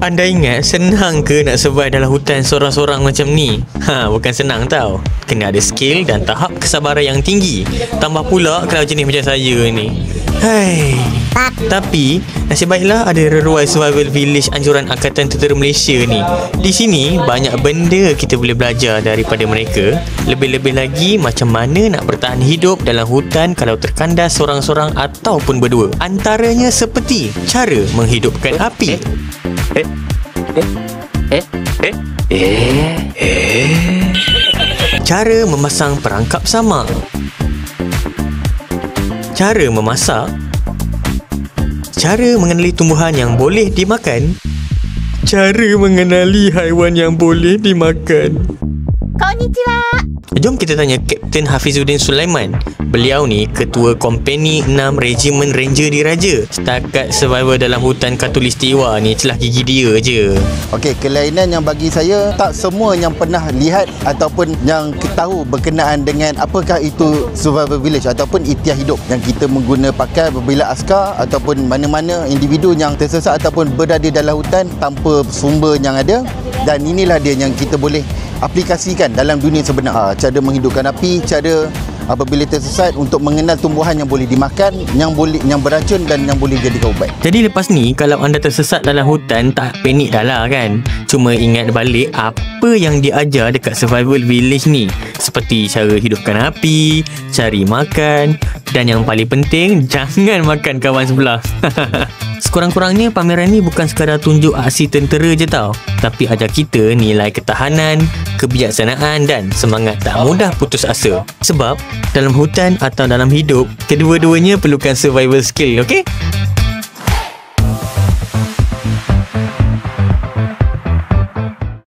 Anda ingat senang ke nak survive dalam hutan sorang-sorang macam ni? Bukan senang tau. Kena ada skill dan tahap kesabaran yang tinggi. Tambah pula kalau jenis macam saya ni. Tapi nasib baiklah ada Reruai Survival Village anjuran Angkatan Tentera Malaysia ni. Di sini banyak benda kita boleh belajar daripada mereka. Lebih-lebih lagi macam mana nak bertahan hidup dalam hutan kalau terkandas sorang-sorang ataupun berdua. Antaranya seperti cara menghidupkan api, cara memasang perangkap samak, cara memasak, cara mengenali tumbuhan yang boleh dimakan, cara mengenali haiwan yang boleh dimakan. Konnichiwa. Jom kita tanya Kapten Hafizuddin Sulaiman. Beliau ni ketua Kompeni 6 Regimen Ranger Diraja. Setakat survivor dalam hutan Khatulistiwa ni celah gigi dia je. Okey, kelainan yang bagi saya, tak semua yang pernah lihat ataupun yang tahu berkenaan dengan apakah itu survival village ataupun ikhtiar hidup yang kita mengguna pakai apabila askar ataupun mana-mana individu yang tersesat ataupun berada dalam hutan tanpa sumber yang ada. Dan inilah dia yang kita boleh aplikasikan dalam dunia sebenar. Cara menghidupkan api, cara apabila tersesat untuk mengenal tumbuhan yang boleh dimakan, yang beracun dan yang boleh jadikan ubat. Jadi lepas ni kalau anda tersesat dalam hutan, tak panik dah lah kan. Cuma ingat balik apa yang diajar dekat survival village ni. Seperti cara hidupkan api, cari makan, dan yang paling penting, jangan makan kawan sebelah. Sekurang-kurangnya pameran ni bukan sekadar tunjuk aksi tentera je tau, tapi ajar kita nilai ketahanan, kebijaksanaan dan semangat tak mudah putus asa. Sebab dalam hutan atau dalam hidup, kedua-duanya perlukan survival skill, okey?